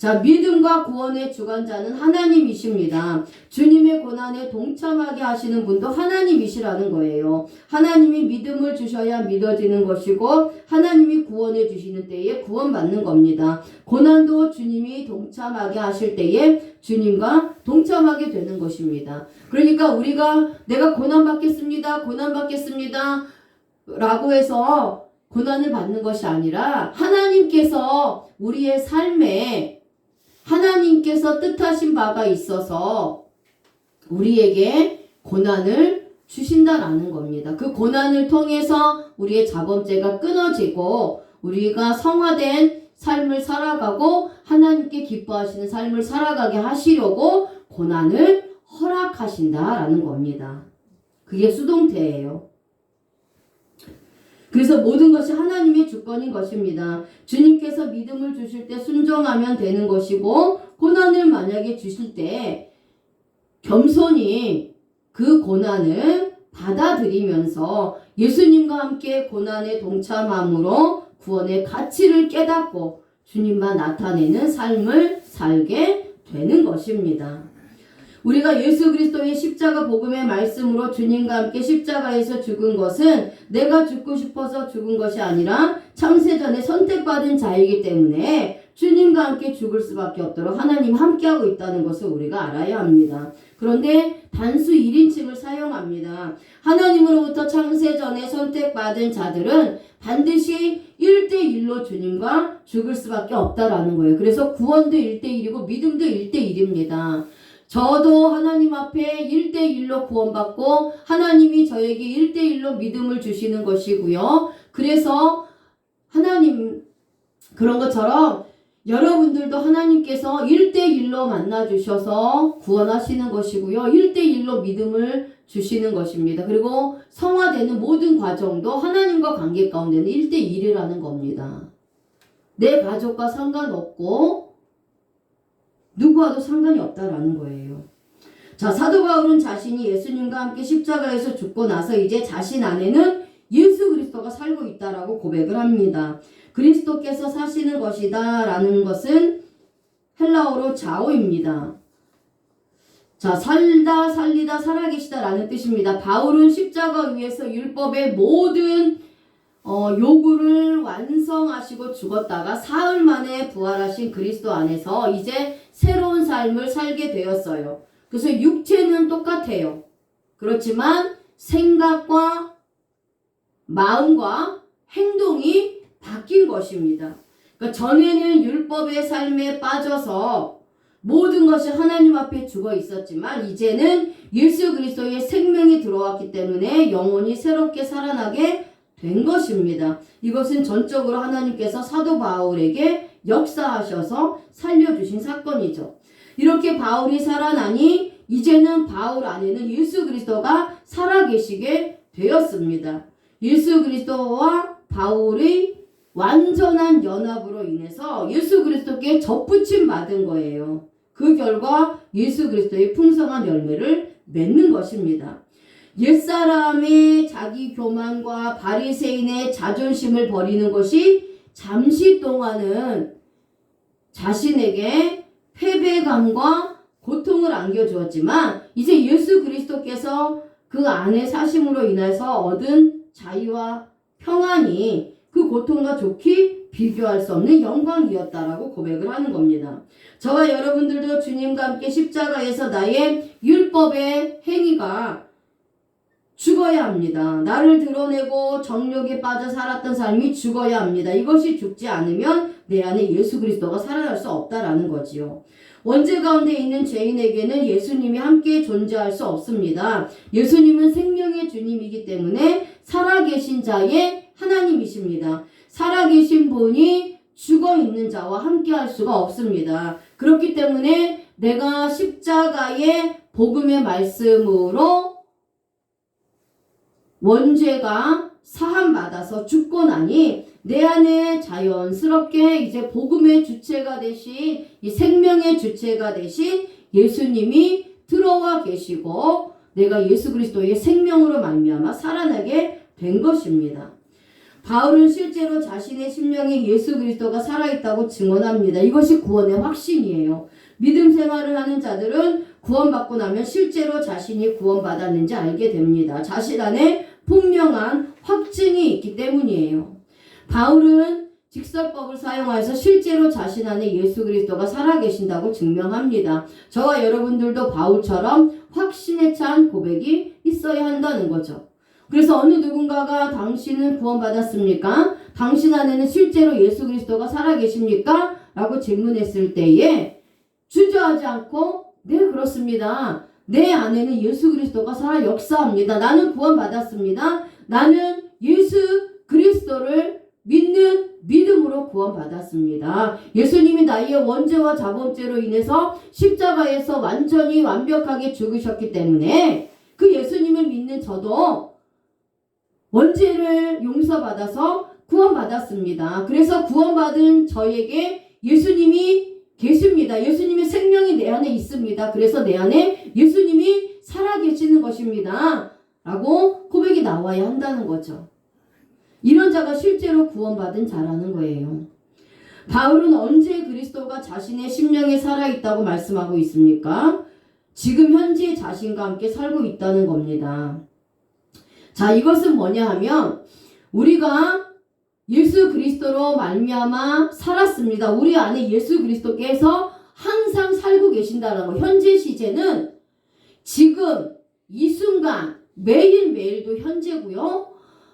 자, 믿음과 구원의 주관자는 하나님이십니다. 주님의 고난에 동참하게 하시는 분도 하나님이시라는 거예요. 하나님이 믿음을 주셔야 믿어지는 것이고 하나님이 구원해 주시는 때에 구원받는 겁니다. 고난도 주님이 동참하게 하실 때에 주님과 동참하게 되는 것입니다. 그러니까 우리가 내가 고난받겠습니다. 고난받겠습니다. 라고 해서 고난을 받는 것이 아니라 하나님께서 우리의 삶에 하나님께서 뜻하신 바가 있어서 우리에게 고난을 주신다라는 겁니다. 그 고난을 통해서 우리의 자범죄가 끊어지고 우리가 성화된 삶을 살아가고 하나님께 기뻐하시는 삶을 살아가게 하시려고 고난을 허락하신다라는 겁니다. 그게 수동태예요. 그래서 모든 것이 하나님의 주권인 것입니다. 주님께서 믿음을 주실 때 순종하면 되는 것이고 고난을 만약에 주실 때 겸손히 그 고난을 받아들이면서 예수님과 함께 고난에 동참함으로 구원의 가치를 깨닫고 주님만 나타내는 삶을 살게 되는 것입니다. 우리가 예수 그리스도의 십자가 복음의 말씀으로 주님과 함께 십자가에서 죽은 것은 내가 죽고 싶어서 죽은 것이 아니라 창세전에 선택받은 자이기 때문에 주님과 함께 죽을 수밖에 없도록 하나님 함께하고 있다는 것을 우리가 알아야 합니다. 그런데 단수 1인칭을 사용합니다. 하나님으로부터 창세전에 선택받은 자들은 반드시 1대1로 주님과 죽을 수밖에 없다라는 거예요. 그래서 구원도 1대1이고 믿음도 1대1입니다. 저도 하나님 앞에 1대1로 구원받고 하나님이 저에게 1대1로 믿음을 주시는 것이고요. 그래서 하나님 그런 것처럼 여러분들도 하나님께서 1대1로 만나주셔서 구원하시는 것이고요. 1대1로 믿음을 주시는 것입니다. 그리고 성화되는 모든 과정도 하나님과 관계 가운데는 1대1이라는 겁니다. 내 가족과 상관없고 누구와도 상관이 없다라는 거예요. 자, 사도 바울은 자신이 예수님과 함께 십자가에서 죽고 나서 이제 자신 안에는 예수 그리스도가 살고 있다라고 고백을 합니다. 그리스도께서 사시는 것이다 라는 것은 헬라어로 자오입니다. 자, 살다, 살리다, 살아계시다 라는 뜻입니다. 바울은 십자가 위에서 율법의 모든 요구를 완성하시고 죽었다가 사흘 만에 부활하신 그리스도 안에서 이제 새로운 삶을 살게 되었어요. 그래서 육체는 똑같아요. 그렇지만 생각과 마음과 행동이 바뀐 것입니다. 그러니까 전에는 율법의 삶에 빠져서 모든 것이 하나님 앞에 죽어 있었지만 이제는 예수 그리스도의 생명이 들어왔기 때문에 영혼이 새롭게 살아나게 된 것입니다. 이것은 전적으로 하나님께서 사도 바울에게 역사하셔서 살려주신 사건이죠. 이렇게 바울이 살아나니 이제는 바울 안에는 예수 그리스도가 살아계시게 되었습니다. 예수 그리스도와 바울의 완전한 연합으로 인해서 예수 그리스도께 접붙임 받은 거예요. 그 결과 예수 그리스도의 풍성한 열매를 맺는 것입니다. 옛사람의 자기 교만과 바리새인의 자존심을 버리는 것이 잠시 동안은 자신에게 패배감과 고통을 안겨주었지만 이제 예수 그리스도께서 그 안에 사심으로 인해서 얻은 자유와 평안이 그 고통과 좋게 비교할 수 없는 영광이었다라고 고백을 하는 겁니다. 저와 여러분들도 주님과 함께 십자가에서 나의 율법의 행위가 죽어야 합니다. 나를 드러내고 정욕에 빠져 살았던 삶이 죽어야 합니다. 이것이 죽지 않으면 내 안에 예수 그리스도가 살아날 수 없다라는 거지요. 원죄 가운데 있는 죄인에게는 예수님이 함께 존재할 수 없습니다. 예수님은 생명의 주님이기 때문에 살아계신 자의 하나님이십니다. 살아계신 분이 죽어있는 자와 함께 할 수가 없습니다. 그렇기 때문에 내가 십자가의 복음의 말씀으로 원죄가 사함받아서 죽고 나니 내 안에 자연스럽게 이제 복음의 주체가 되신 이 생명의 주체가 되신 예수님이 들어와 계시고 내가 예수 그리스도의 생명으로 말미암아 살아나게 된 것입니다. 바울은 실제로 자신의 심령에 예수 그리스도가 살아있다고 증언합니다. 이것이 구원의 확신이에요. 믿음 생활을 하는 자들은 구원받고 나면 실제로 자신이 구원받았는지 알게 됩니다. 자신 안에 분명한 확증이 있기 때문이에요. 바울은 직설법을 사용하여서 실제로 자신 안에 예수 그리스도가 살아계신다고 증명합니다. 저와 여러분들도 바울처럼 확신에 찬 고백이 있어야 한다는 거죠. 그래서 어느 누군가가 당신은 구원받았습니까? 당신 안에는 실제로 예수 그리스도가 살아계십니까? 라고 질문했을 때에 주저하지 않고 네 그렇습니다. 내 안에는 예수 그리스도가 살아 역사합니다. 나는 구원받았습니다. 나는 예수 그리스도를 믿는 믿음으로 구원받았습니다. 예수님이 나의 원죄와 자범죄로 인해서 십자가에서 완전히 완벽하게 죽으셨기 때문에 그 예수님을 믿는 저도 원죄를 용서받아서 구원받았습니다. 그래서 구원받은 저에게 예수님이 계십니다. 예수님의 생명이 내 안에 있습니다. 그래서 내 안에 예수님이 살아계시는 것입니다. 라고 고백이 나와야 한다는 거죠. 이런 자가 실제로 구원받은 자라는 거예요. 바울은 언제 그리스도가 자신의 심령에 살아있다고 말씀하고 있습니까? 지금 현재 자신과 함께 살고 있다는 겁니다. 자, 이것은 뭐냐 하면 우리가 예수 그리스도로 말미암아 살았습니다. 우리 안에 예수 그리스도께서 항상 살고 계신다는 거. 현재 시제는 지금 이 순간 매일매일도 현재고요.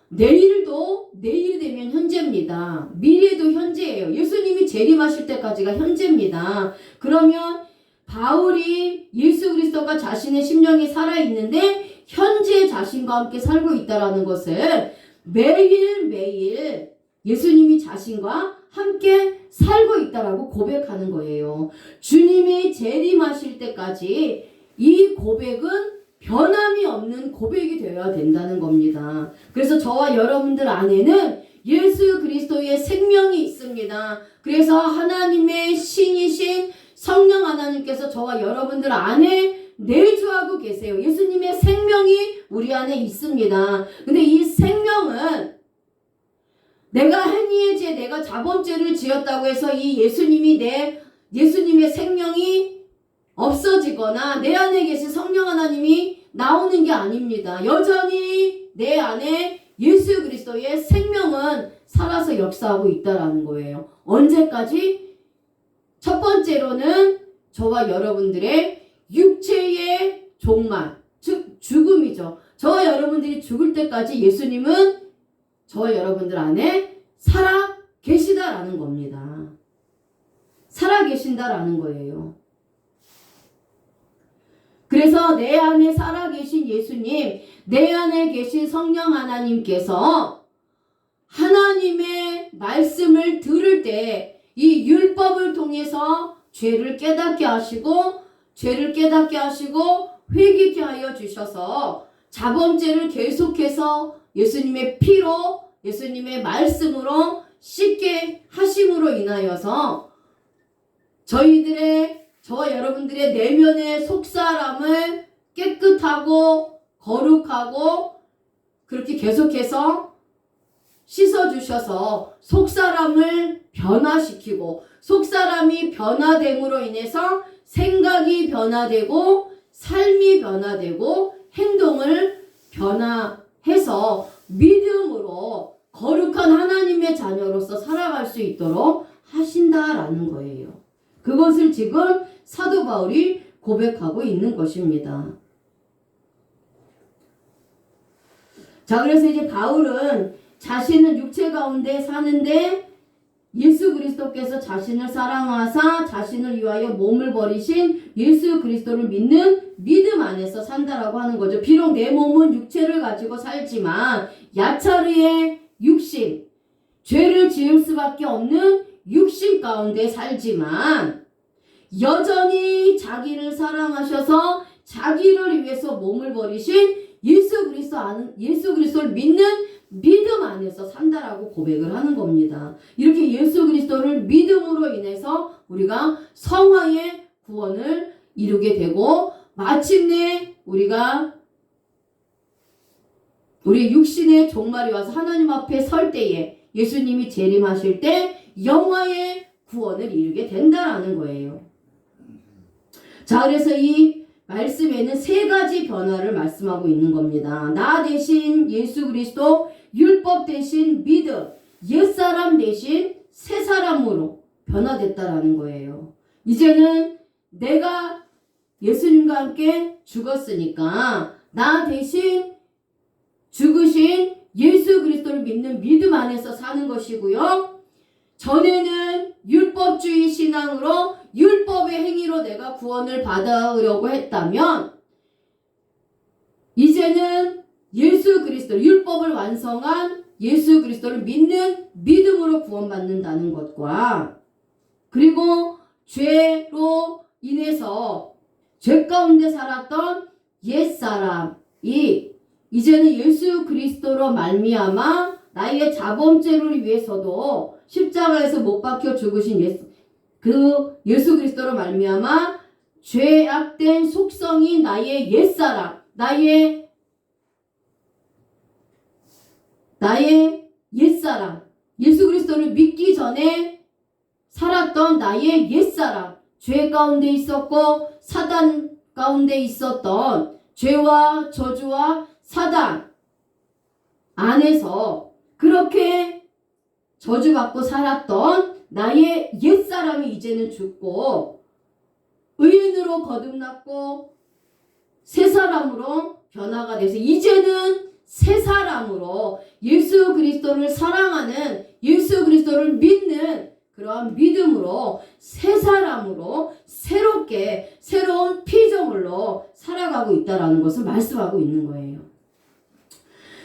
내일도 내일이 되면 현재입니다. 미래도 현재예요. 예수님이 재림하실 때까지가 현재입니다. 그러면 바울이 예수 그리스도가 자신의 심령에 살아있는데 현재 자신과 함께 살고 있다는 것을 매일매일 예수님이 자신과 함께 살고 있다라고 고백하는 거예요. 주님이 재림하실 때까지 이 고백은 변함이 없는 고백이 되어야 된다는 겁니다. 그래서 저와 여러분들 안에는 예수 그리스도의 생명이 있습니다. 그래서 하나님의 신이신 성령 하나님께서 저와 여러분들 안에 내주하고 계세요. 예수님의 생명이 우리 안에 있습니다. 근데 이 생명은 내가 행위의 죄, 내가 자범죄를 지었다고 해서 이 예수님의 생명이 없어지거나 내 안에 계신 성령 하나님이 나오는 게 아닙니다. 여전히 내 안에 예수 그리스도의 생명은 살아서 역사하고 있다라는 거예요. 언제까지? 첫 번째로는 저와 여러분들의 육체의 종말, 즉 죽음이죠. 저와 여러분들이 죽을 때까지 예수님은 저와 여러분들 안에 살아 계시다라는 겁니다. 살아 계신다라는 거예요. 그래서 내 안에 살아계신 예수님, 내 안에 계신 성령 하나님께서 하나님의 말씀을 들을 때 이 율법을 통해서 죄를 깨닫게 하시고 회개케 하여 주셔서 자범죄를 계속해서 예수님의 피로, 예수님의 말씀으로 씻게 하심으로 인하여서 저와 여러분들의 내면의 속사람을 깨끗하고 거룩하고 그렇게 계속해서 씻어주셔서 속사람을 변화시키고 속사람이 변화됨으로 인해서 생각이 변화되고 삶이 변화되고 행동을 변화해서 믿음으로 거룩한 하나님의 자녀로서 살아갈 수 있도록 하신다라는 거예요. 그것을 지금 사도 바울이 고백하고 있는 것입니다. 자, 그래서 이제 바울은 자신은 육체 가운데 사는데 예수 그리스도께서 자신을 사랑하사 자신을 위하여 몸을 버리신 예수 그리스도를 믿는 믿음 안에서 산다라고 하는 거죠. 비록 내 몸은 육체를 가지고 살지만 야차르의 육신, 죄를 지을 수밖에 없는 육신 가운데 살지만 여전히 자기를 사랑하셔서 자기를 위해서 몸을 버리신 예수 그리스도를 믿는 믿음 안에서 산다라고 고백을 하는 겁니다. 이렇게 예수 그리스도를 믿음으로 인해서 우리가 성화의 구원을 이루게 되고 마침내 우리가 우리 육신의 종말이 와서 하나님 앞에 설 때에 예수님이 재림하실 때 영화의 구원을 이루게 된다라는 거예요. 자, 그래서 이 말씀에는 세 가지 변화를 말씀하고 있는 겁니다. 나 대신 예수 그리스도, 율법 대신 믿음, 옛사람 대신 새사람으로 변화됐다라는 거예요. 이제는 내가 예수님과 함께 죽었으니까 나 대신 죽으신 예수 그리스도를 믿는 믿음 안에서 사는 것이고요. 전에는 율법주의 신앙으로 율법의 행위로 내가 구원을 받으려고 했다면 이제는 예수 그리스도, 율법을 완성한 예수 그리스도를 믿는 믿음으로 구원받는다는 것과 그리고 죄로 인해서 죄 가운데 살았던 옛사람이 이제는 예수 그리스도로 말미암아 나의 자범죄를 위해서도 십자가에서 못 박혀 죽으신 예수 그리스도로 말미암아 죄악된 속성이 나의 옛사람, 나의 옛사람, 예수 그리스도를 믿기 전에 살았던 나의 옛사람, 죄 가운데 있었고 사단 가운데 있었던 죄와 저주와 사단 안에서 그렇게 저주받고 살았던 나의 옛사람이 이제는 죽고 의인으로 거듭났고 새사람으로 변화가 돼서 이제는 새사람으로 예수 그리스도를 사랑하는 예수 그리스도를 믿는 그러한 믿음으로 새사람으로 새롭게 새로운 피조물로 살아가고 있다라는 것을 말씀하고 있는 거예요.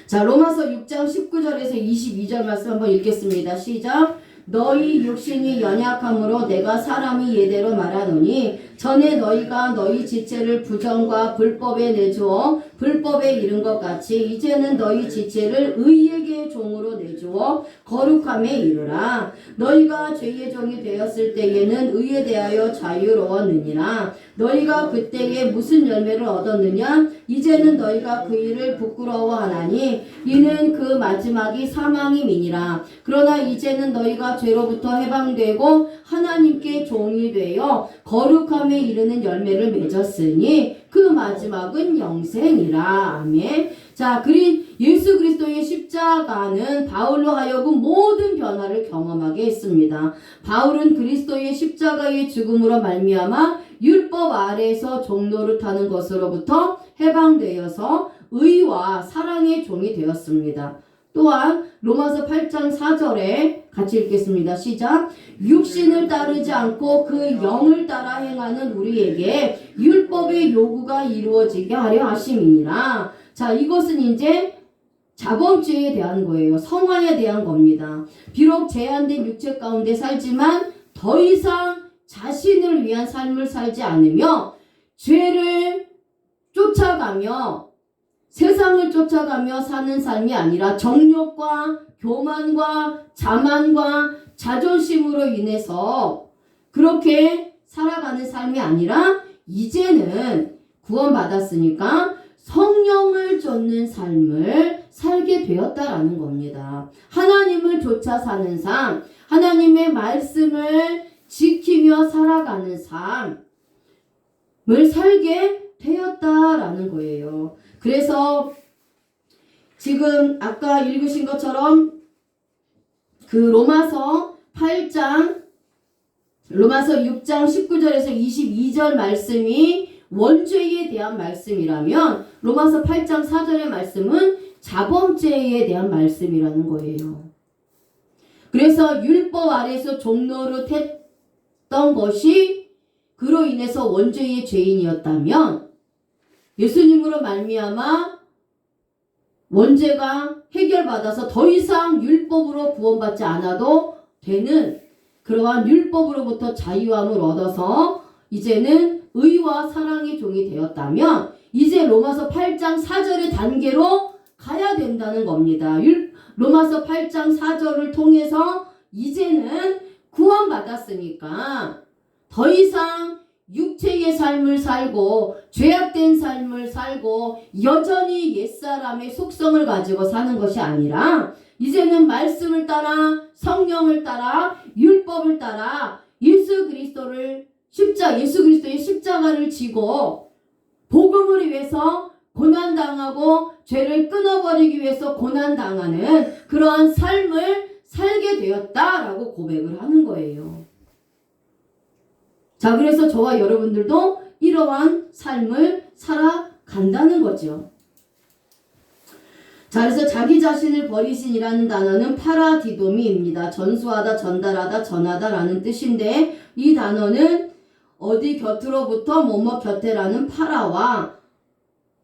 자, 로마서 6장 19절에서 22절 말씀 한번 읽겠습니다. 시작. 너희 육신이 연약함으로 내가 사람이 예대로 말하노니 전에 너희가 너희 지체를 부정과 불법에 내주어 불법에 이른 것 같이 이제는 너희 지체를 의에게 종으로 내주어 거룩함에 이르라. 너희가 죄의 종이 되었을 때에는 의에 대하여 자유로웠느니라. 너희가 그때에 무슨 열매를 얻었느냐? 이제는 너희가 그 일을 부끄러워하나니 이는 그 마지막이 사망임이니라. 그러나 이제는 너희가 죄로부터 해방되고 하나님께 종이 되어 거룩함에 이르는 열매를 맺었으니 그 마지막은 영생이라. 아멘. 자, 예수 그리스도의 십자가는 바울로 하여금 모든 변화를 경험하게 했습니다. 바울은 그리스도의 십자가의 죽음으로 말미암아 율법 아래에서 종노릇하는 것으로부터 해방되어서 의와 사랑의 종이 되었습니다. 또한 로마서 8장 4절에 같이 읽겠습니다. 시작. 육신을 따르지 않고 그 영을 따라 행하는 우리에게 율법의 요구가 이루어지게 하려 하심이니라. 자, 이것은 이제 자범죄에 대한 거예요. 성화에 대한 겁니다. 비록 제한된 육체 가운데 살지만 더 이상 자신을 위한 삶을 살지 않으며 죄를 쫓아가며 세상을 쫓아가며 사는 삶이 아니라 정욕과 교만과 자만과 자존심으로 인해서 그렇게 살아가는 삶이 아니라 이제는 구원받았으니까 성령을 쫓는 삶을 살게 되었다라는 겁니다. 하나님을 쫓아 사는 삶, 하나님의 말씀을 지키며 살아가는 삶을 살게 되었다라는 거예요. 그래서 지금 아까 읽으신 것처럼 그 로마서 6장 19절에서 22절 말씀이 원죄에 대한 말씀이라면 로마서 8장 4절의 말씀은 자범죄에 대한 말씀이라는 거예요. 그래서 율법 아래서 종노릇했던 것이 그로 인해서 원죄의 죄인이었다면 예수님으로 말미암아 원죄가 해결받아서 더 이상 율법으로 구원받지 않아도 되는 그러한 율법으로부터 자유함을 얻어서 이제는 의와 사랑의 종이 되었다면 이제 로마서 8장 4절의 단계로 가야 된다는 겁니다. 로마서 8장 4절을 통해서 이제는 구원받았으니까 더 이상 육체의 삶을 살고 죄악된 삶을 살고 여전히 옛사람의 속성을 가지고 사는 것이 아니라 이제는 말씀을 따라 성령을 따라 율법을 따라 예수 그리스도의 십자가를 지고 복음을 위해서 고난당하고 죄를 끊어버리기 위해서 고난당하는 그러한 삶을 살게 되었다라고 고백을 하는 거예요. 자, 그래서 저와 여러분들도 이러한 삶을 살아간다는 거죠. 자, 그래서 자기 자신을 버리신이라는 단어는 파라디도미입니다. 전수하다, 전달하다, 전하다라는 뜻인데 이 단어는 어디 곁으로부터 뭐뭐 곁에라는 파라와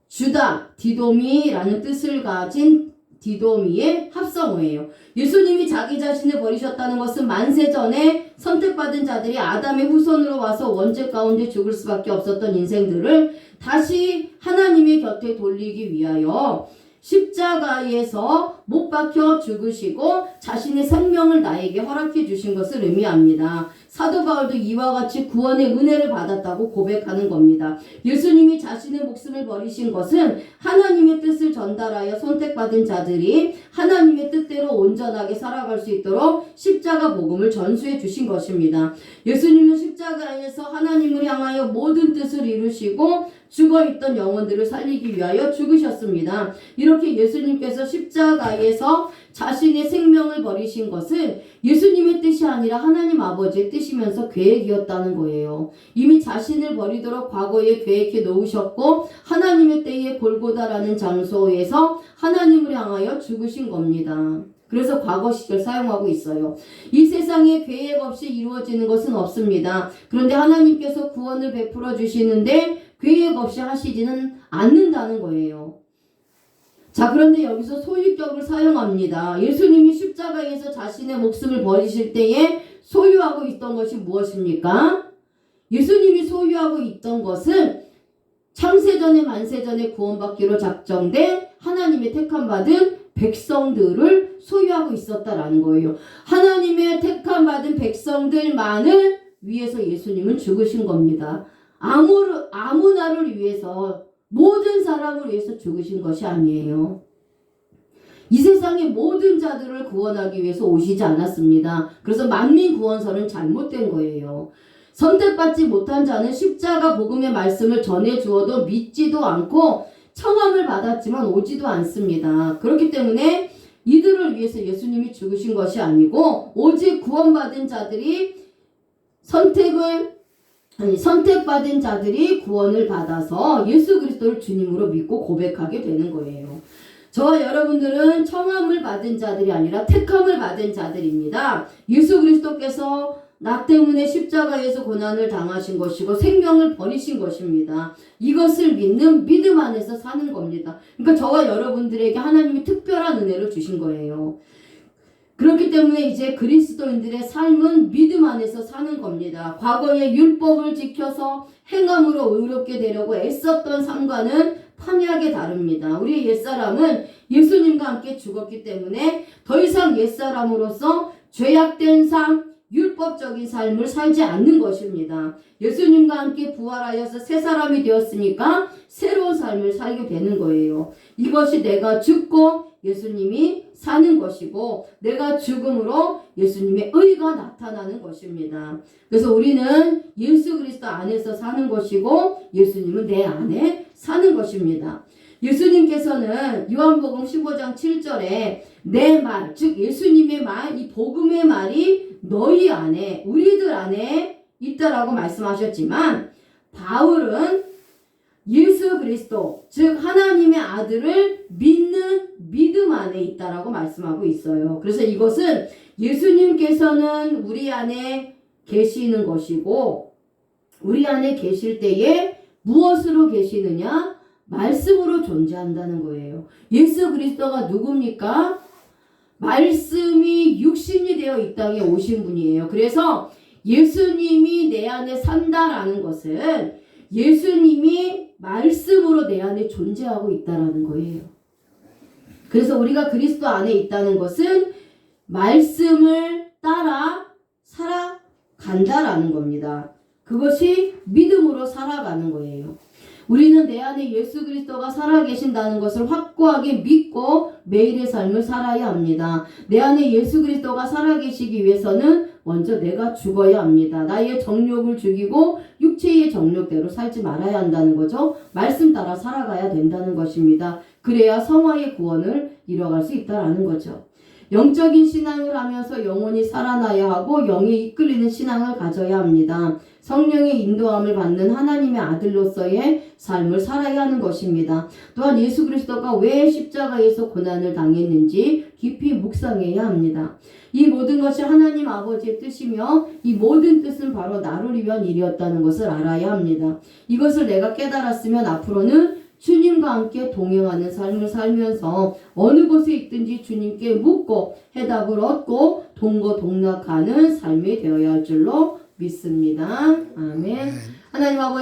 주다, 디도미라는 뜻을 가진 디도미의 합성어예요. 예수님이 자기 자신을 버리셨다는 것은 만세전에 선택받은 자들이 아담의 후손으로 와서 원죄 가운데 죽을 수밖에 없었던 인생들을 다시 하나님의 곁에 돌리기 위하여 십자가에서 못 박혀 죽으시고 자신의 생명을 나에게 허락해 주신 것을 의미합니다. 사도 바울도 이와 같이 구원의 은혜를 받았다고 고백하는 겁니다. 예수님이 자신의 목숨을 버리신 것은 하나님의 뜻을 전달하여 선택받은 자들이 하나님의 뜻대로 온전하게 살아갈 수 있도록 십자가 복음을 전수해 주신 것입니다. 예수님은 십자가에서 하나님을 향하여 모든 뜻을 이루시고 죽어있던 영혼들을 살리기 위하여 죽으셨습니다. 이렇게 예수님께서 십자가에서 자신의 생명을 버리신 것은 예수님의 뜻이 아니라 하나님 아버지의 뜻이면서 계획이었다는 거예요. 이미 자신을 버리도록 과거에 계획해 놓으셨고 하나님의 때에 골고다라는 장소에서 하나님을 향하여 죽으신 겁니다. 그래서 과거 시절 사용하고 있어요. 이 세상에 계획 없이 이루어지는 것은 없습니다. 그런데 하나님께서 구원을 베풀어 주시는데 계획 없이 하시지는 않는다는 거예요. 자, 그런데 여기서 소유격을 사용합니다. 예수님이 십자가에서 자신의 목숨을 버리실 때에 소유하고 있던 것이 무엇입니까? 예수님이 소유하고 있던 것은 창세전에 만세전에 구원받기로 작정된 하나님의 택함받은 백성들을 소유하고 있었다라는 거예요. 하나님의 택함받은 백성들만을 위해서 예수님은 죽으신 겁니다. 아무나를 위해서 모든 사람을 위해서 죽으신 것이 아니에요. 이 세상의 모든 자들을 구원하기 위해서 오시지 않았습니다. 그래서 만민 구원설은 잘못된 거예요. 선택받지 못한 자는 십자가 복음의 말씀을 전해 주어도 믿지도 않고 청함을 받았지만 오지도 않습니다. 그렇기 때문에 이들을 위해서 예수님이 죽으신 것이 아니고 오직 구원받은 자들이 선택받은 자들이 구원을 받아서 예수 그리스도를 주님으로 믿고 고백하게 되는 거예요. 저와 여러분들은 청함을 받은 자들이 아니라 택함을 받은 자들입니다. 예수 그리스도께서 나 때문에 십자가에서 고난을 당하신 것이고 생명을 버리신 것입니다. 이것을 믿는 믿음 안에서 사는 겁니다. 그러니까 저와 여러분들에게 하나님이 특별한 은혜를 주신 거예요. 그렇기 때문에 이제 그리스도인들의 삶은 믿음 안에서 사는 겁니다. 과거에 율법을 지켜서 행함으로 의롭게 되려고 애썼던 삶과는 판이하게 다릅니다. 우리의 옛사람은 예수님과 함께 죽었기 때문에 더 이상 옛사람으로서 죄악된 삶, 율법적인 삶을 살지 않는 것입니다. 예수님과 함께 부활하여서 새 사람이 되었으니까 새로운 삶을 살게 되는 거예요. 이것이 내가 죽고 예수님이 사는 것이고 내가 죽음으로 예수님의 의가 나타나는 것입니다. 그래서 우리는 예수 그리스도 안에서 사는 것이고 예수님은 내 안에 사는 것입니다. 예수님께서는 요한복음 15장 7절에 내 말, 즉 예수님의 말, 이 복음의 말이 너희 안에, 우리들 안에 있다라고 말씀하셨지만 바울은 예수 그리스도, 즉 하나님의 아들을 믿는 믿음 안에 있다라고 말씀하고 있어요. 그래서 이것은 예수님께서는 우리 안에 계시는 것이고, 우리 안에 계실 때에 무엇으로 계시느냐? 말씀으로 존재한다는 거예요. 예수 그리스도가 누굽니까? 말씀이 육신이 되어 이 땅에 오신 분이에요. 그래서 예수님이 내 안에 산다라는 것은 예수님이 말씀으로 내 안에 존재하고 있다라는 거예요. 그래서 우리가 그리스도 안에 있다는 것은 말씀을 따라 살아간다라는 겁니다. 그것이 믿음으로 살아가는 거예요. 우리는 내 안에 예수 그리스도가 살아계신다는 것을 확고하게 믿고 매일의 삶을 살아야 합니다. 내 안에 예수 그리스도가 살아계시기 위해서는 먼저 내가 죽어야 합니다. 나의 정욕을 죽이고 육체의 정욕대로 살지 말아야 한다는 거죠. 말씀 따라 살아가야 된다는 것입니다. 그래야 성화의 구원을 이뤄갈 수 있다는 거죠. 영적인 신앙을 하면서 영혼이 살아나야 하고 영에 이끌리는 신앙을 가져야 합니다. 성령의 인도함을 받는 하나님의 아들로서의 삶을 살아야 하는 것입니다. 또한 예수 그리스도가 왜 십자가에서 고난을 당했는지 깊이 묵상해야 합니다. 이 모든 것이 하나님 아버지의 뜻이며 이 모든 뜻은 바로 나를 위한 일이었다는 것을 알아야 합니다. 이것을 내가 깨달았으면 앞으로는 주님과 함께 동행하는 삶을 살면서 어느 곳에 있든지 주님께 묻고 해답을 얻고 동고동락하는 삶이 되어야 할 줄로 믿습니다. 아멘. 하나님 아버지